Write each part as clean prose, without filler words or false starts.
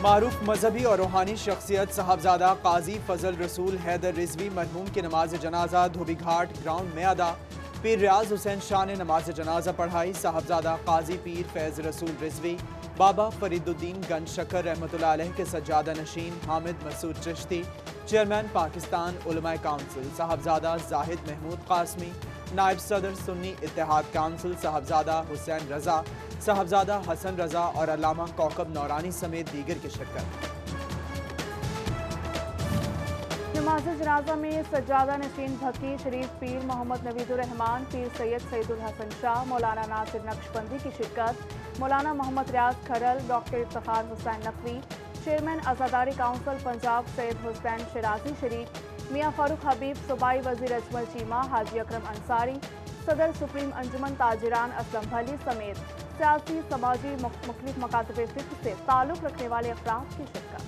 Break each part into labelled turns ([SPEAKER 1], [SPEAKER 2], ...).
[SPEAKER 1] मारूफ मजहबी और रूहानी शख्सियत साहबजादा काजी फजल रसूल हैदर रिजवी मरहूम की नमाज जनाजा धोबी घाट ग्राउंड में अदा। पीर रियाज हुसैन शाह ने नमाज जनाजा पढ़ाई। साहबजादा काजी पीर फैज रसूल रिजवी बाबा फरीदुद्दीन गंज शक्कर रहमतुल्लाह अलैह के सज्जादा नशीन हामिद मसूद चिश्ती, चेयरमैन पाकिस्तान उलमाए काउंसिल साहबजादा जाहिद महमूद कासमी, नायब सदर सुन्नी इत्तेहाद काउंसिल साहबजादा हुसैन रजा, साहबजादा हसन रजा और अल्लामा कौकब नौरानी समेत दीगर की शिरकत।
[SPEAKER 2] नमाज जनाजा में सज्जादा नशीन भक्की शरीफ पीर मोहम्मद नवीदुर रहमान, पीर सैयद सईदुल हसन शाह, मौलाना नासिर नक्शबंदी की शिरकत। मौलाना Mohammad Riaz Kharal, doctor Iftikhar Hussain Naqvi, chairman Azadari council Punjab Syed Hussain Shirazi शरीक, मियाँ फारूक हबीब, सूबाई वजीर अजमल चीमा, हाजी अकरम अंसारी, सदर सुप्रीम अंजुमन ताजिरान असलम भली समेत सियासी समाजी मुख्तलिफ मकातब फ़िक्र से ताल्लुक़ रखने वाले अफराद की शिरकत।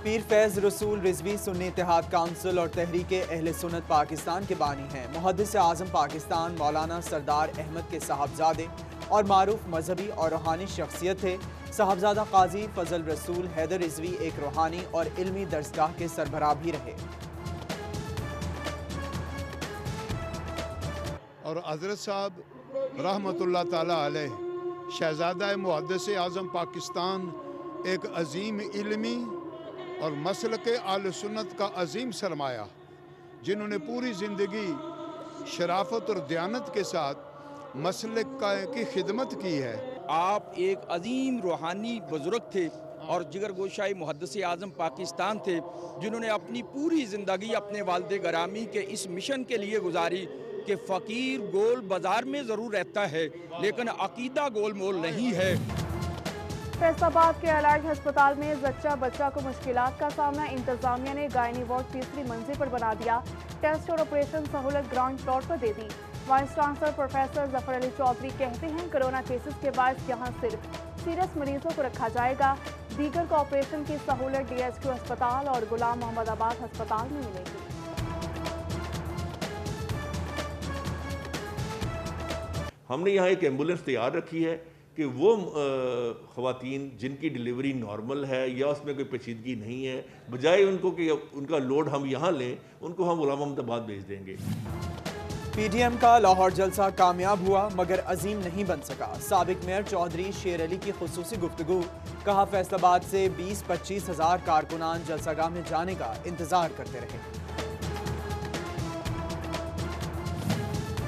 [SPEAKER 1] पीर फैज रसूल रिजवी सुन्नी इत्तेहाद काउंसिल और तहरीक अहले सुन्नत पाकिस्तान के बानी हैं। मुहद्दिस आज़म पाकिस्तान मौलाना सरदार अहमद के साहबजादे और मारूफ मजहबी और रूहानी शख्सियत थे। साहबजादा काजी फजल रसूल हैदर रिजवी एक रूहानी और इल्मी दरसगाह के सरबराह भी रहे।
[SPEAKER 3] और हज़रत साहब रहमतुल्लाह ताला अलैह शहज़ादा मुहद्दिस आज़म पाकिस्तान एक अजीम इल्मी और मसलक आले सुन्नत का अजीम सरमाया, जिन्होंने पूरी ज़िंदगी शराफत और दयानत के साथ मसलक की खिदमत की है।
[SPEAKER 4] आप एक अजीम रूहानी बुजुर्ग थे और जिगरगोशाई मुहद्दिस आज़म पाकिस्तान थे, जिन्होंने अपनी पूरी ज़िंदगी अपने वालिद गरामी के इस मिशन के लिए गुजारी कि फ़कीर गोल बाज़ार में ज़रूर रहता है लेकिन अकीदा गोल मोल नहीं है।
[SPEAKER 2] फैसलाबाद के अलाइड अस्पताल में जच्चा बच्चा को मुश्किलात का सामना, इंतजामिया ने गायनी वार्ड तीसरी मंजिल पर बना दिया। टेस्ट और ऑपरेशन सहूलत ग्राउंड फ्लोर पर दे दी। Vice chancellor professor Zafar Ali Chaudhry कहते हैं कोरोना केसेस के बाद यहाँ सिर्फ सीरियस मरीजों को रखा जाएगा। दीगर को ऑपरेशन की सहूलत DHQ अस्पताल और गुलाम मोहम्मद आबाद अस्पताल में मिलेगी।
[SPEAKER 5] हमने यहाँ एक एम्बुलेंस तैयार रखी है कि वो ख़वातीन जिनकी डिलीवरी नॉर्मल है या उसमें कोई पेचीदगी नहीं है, बजाय उनको कि उनका लोड हम यहाँ लें, उनको हम गुलाम मोहम्मद आबाद भेज देंगे।
[SPEAKER 1] PDM का लाहौर जलसा कामयाब हुआ मगर अजीम नहीं बन सका। साबिक मेयर चौधरी शेर अली की खुसूसी गुफ्तगू, कहा फैसलाबाद से 20-25 हज़ार कारकुनान जलसागाह में जाने का इंतजार करते रहे।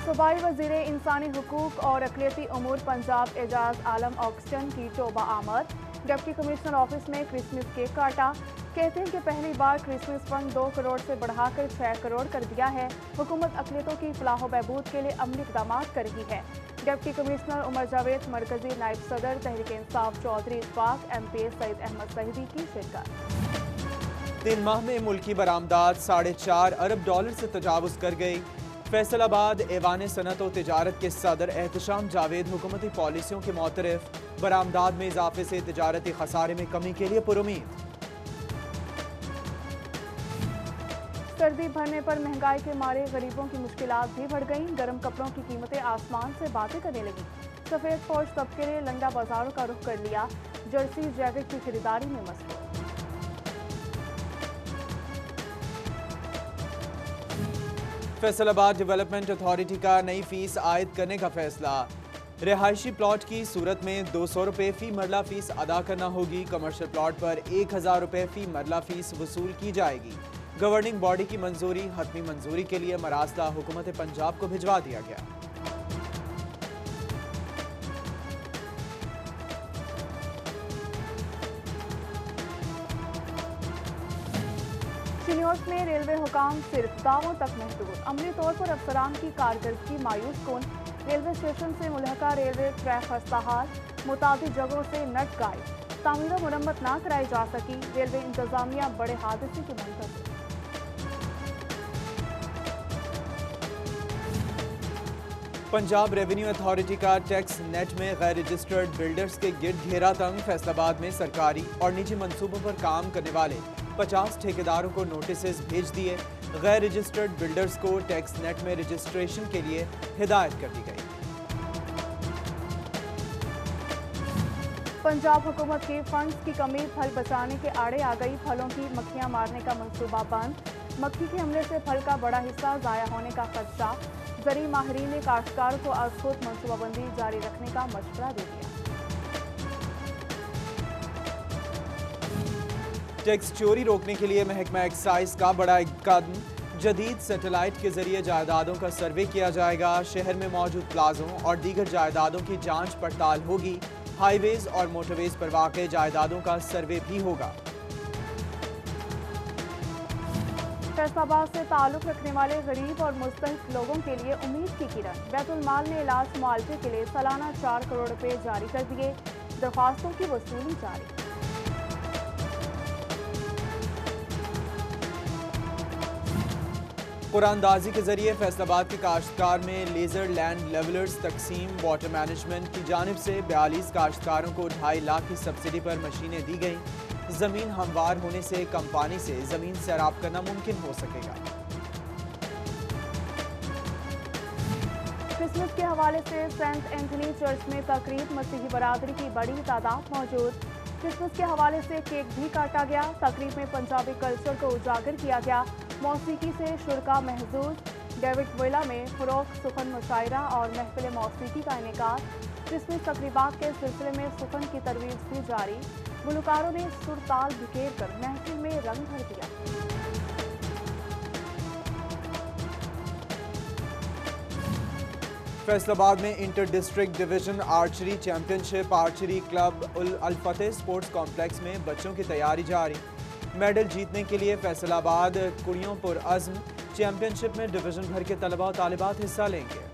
[SPEAKER 2] सूबाई वज़ीर इंसानी हुकूक और अक़लियती उमूर पंजाब एजाज आलम ऑक्सटन की तौबा आमद। डिप्टी कमिश्नर ऑफिस में क्रिसमस केक काटा। कहते हैं कि पहली बार क्रिसमस फंड 2 करोड़ से बढ़ाकर 6 करोड़ कर दिया है। हुकूमत अक़लियतों की फलाह व बहबूद के लिए अमली इक़दाम कर रही है। डिप्टी कमिश्नर उमर जावेद, मरकजी नायब सदर तहरीक इंसाफ चौधरी इत्तफाक, MPA सईद अहमद सहीदी की शिरकत।
[SPEAKER 1] 3 माह में मुल्की बरामदात $4.5 अरब से तजावुज़ कर गई। फैसलाबाद ऐवान सनत और तिजारत के सदर एहतशाम जावेद हुकूमती पॉलिसियों के मोतरफ, बरामदात में इजाफे से तिजारती खसारे में कमी के लिए पुरुमीद।
[SPEAKER 2] सर्दी बढ़ने पर महंगाई के मारे गरीबों की मुश्किलात भी बढ़ गईं। गर्म कपड़ों की कीमतें आसमान से बातें करने लगी। सफ़ेद पोश तबके ने लंडा बाजारों का रुख कर लिया। जर्सी जैकेट की खरीदारी में मसरूफ।
[SPEAKER 1] फैसलाबाद डेवलपमेंट अथॉरिटी का नई फीस आयद करने का फैसला। रिहायशी प्लॉट की सूरत में 200 रुपये फ़ी मरला फीस अदा करना होगी। कमर्शियल प्लॉट पर 1000 रुपये फ़ी मरला फीस वसूल की जाएगी। गवर्निंग बॉडी की मंजूरी हतमी मंजूरी के लिए मरासला हुकूमत पंजाब को भिजवा दिया गया।
[SPEAKER 2] चिन्योट में रेलवे हुकाम सिर्फ दावों तक महदूद। अमली तौर पर अफसरान की कारकर्दगी मायूस कुन। रेलवे स्टेशन से मुल्हका रेलवे ट्रैक खस्ता हाल। मुतादिद जगहों से नट गायब। तामीर व मुरम्मत ना कराई जा सकी। रेलवे इंतजामिया बड़े हादसे की मंतज़र।
[SPEAKER 1] पंजाब रेवेन्यू अथॉरिटी का टैक्स नेट में गैर रजिस्टर्ड बिल्डर्स के गिर्द घेरा तंग। फैसलाबाद में सरकारी और निजी मंसूबों पर काम करने वाले 50 ठेकेदारों को नोटिस भेज दिए। गैर रजिस्टर्ड बिल्डर्स को टैक्स नेट में रजिस्ट्रेशन के लिए हिदायत कर दी गई।
[SPEAKER 2] पंजाब हुकूमत के फंड्स की कमी, फल बचाने के आड़े आ गई, फलों की मक्खियां मारने का मंसूबा बंद। मक्खी के हमले से फल का बड़ा हिस्सा जाया होने का खदशा। ज़री माहिरीन ने काश्तकार को आज खुद मंसूबाबंदी जारी रखने का मशवरा दे दिया।
[SPEAKER 1] टैक्स चोरी रोकने के लिए महकमा एक्साइज का बड़ा कदम। जदीद सैटेलाइट के जरिए जायदादों का सर्वे किया जाएगा। शहर में मौजूद प्लाजों और दीगर जायदादों की जांच पड़ताल होगी। हाईवेज और मोटरवेज पर वाक़े जायदादों का सर्वे भी होगा।
[SPEAKER 2] फैसलाबाद से ताल्लुक रखने वाले गरीब और मुस्तहिक लोगों के लिए उम्मीद की किरण। बैतुल माल ने इलाज मुआवजे के लिए सालाना 4 करोड़ रुपए जारी कर दिए। दरख्वास्तों की वसूली जारी।
[SPEAKER 1] कुरानदाजी के जरिए फैसलाबाद के काश्तकार में लेजर लैंड लेवलर्स तकसीम। वाटर मैनेजमेंट की जानिब से 42 काश्तकारों को 2.5 लाख की सब्सिडी पर मशीनें दी गईं। जमीन हमवार होने से कम पानी से जमीन सैराब करना मुमकिन हो सकेगा।
[SPEAKER 2] क्रिसमस के हवाले से सेंट एंथनी चर्च में तकरीब। मसीही बरादरी की बड़ी तादाद मौजूद। क्रिसमस के हवाले से केक भी काटा गया। तकरीब में पंजाबी कल्चर को उजागर किया गया। मौसीकी से शुरका महजूज। डेविड विला में फ़रोग़ सुखन मुशायरा और महफिल मौसीकी का इनेकाद। क्रिसमस तकरीबात के सिलसिले में सुखन की तरवीज भी जारी। गुलकारों ने सुरताल बिखेर कर महफिल में रंग भर दिया।
[SPEAKER 1] फैसलाबाद में inter district division archery championship. Archery club Al Fateh sports complex में बच्चों की तैयारी जारी। मेडल जीतने के लिए फैसलाबाद कुड़ियों पर अज़्म। चैंपियनशिप में डिवीजन भर के तलबा और तालिबात हिस्सा लेंगे।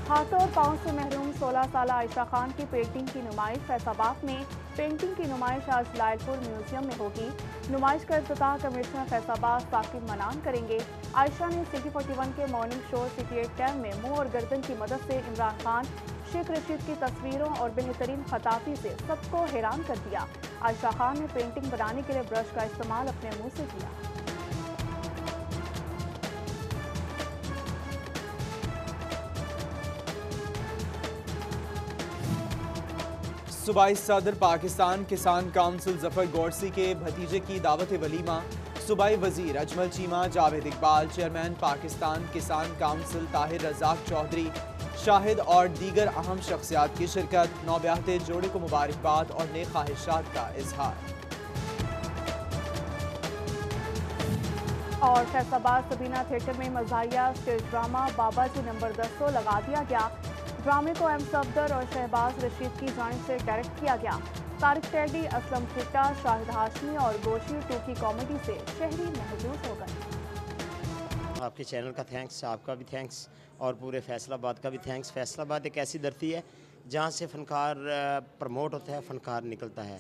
[SPEAKER 2] हाथों और पाँव से महरूम 16 साल आयशा खान की पेंटिंग की नुमाइश। फैसलाबाद में पेंटिंग की नुमाइश आज लायलपुर म्यूजियम में होगी। नुमाइश का इफ्तिताह कमिश्नर फैसलाबाद साकिब मनान करेंगे। आयशा ने सिटी 41 के मॉर्निंग शो सिटी 10 में मुंह और गर्दन की मदद से इमरान खान, शेख रशीद की तस्वीरों और बेहतरीन खताती से सबको हैरान कर दिया। आयशा खान ने पेंटिंग बनाने के लिए ब्रश का इस्तेमाल अपने मुंह से किया।
[SPEAKER 1] सूबाई सदर पाकिस्तान किसान काउंसिल जफर गौरसी के भतीजे की दावत वलीमा। सूबाई वजीर अजमल चीमा, जावेद इकबाल, चेयरमैन पाकिस्तान किसान काउंसिल ताहिर रज़ाक चौधरी, शाहिद और दीगर अहम शख्सियात की शिरकत। नौब्याहते जोड़े को मुबारकबाद और नेक ख्वाहिशात का इजहार।
[SPEAKER 2] और फैसलाबाद सबीना थिएटर में मज़ाहिया स्टेज ड्रामा बाबाजी नंबर 10 लगा दिया गया। ड्रामे को एम सफदर और शहबाज रशीद की जानिब से डायरेक्ट किया गया। तारिक टेडी, असलम चिट्टा, शाहिद हाशमी और गोशी 2 की कॉमेडी से शहरी महजूज हो गए।
[SPEAKER 6] आपके चैनल का थैंक्स, आपका भी थैंक्स और पूरे फैसलाबाद का भी थैंक्स। फैसलाबाद एक ऐसी धरती है जहाँ से फ़नकार प्रमोट होता है, फ़नकार निकलता है।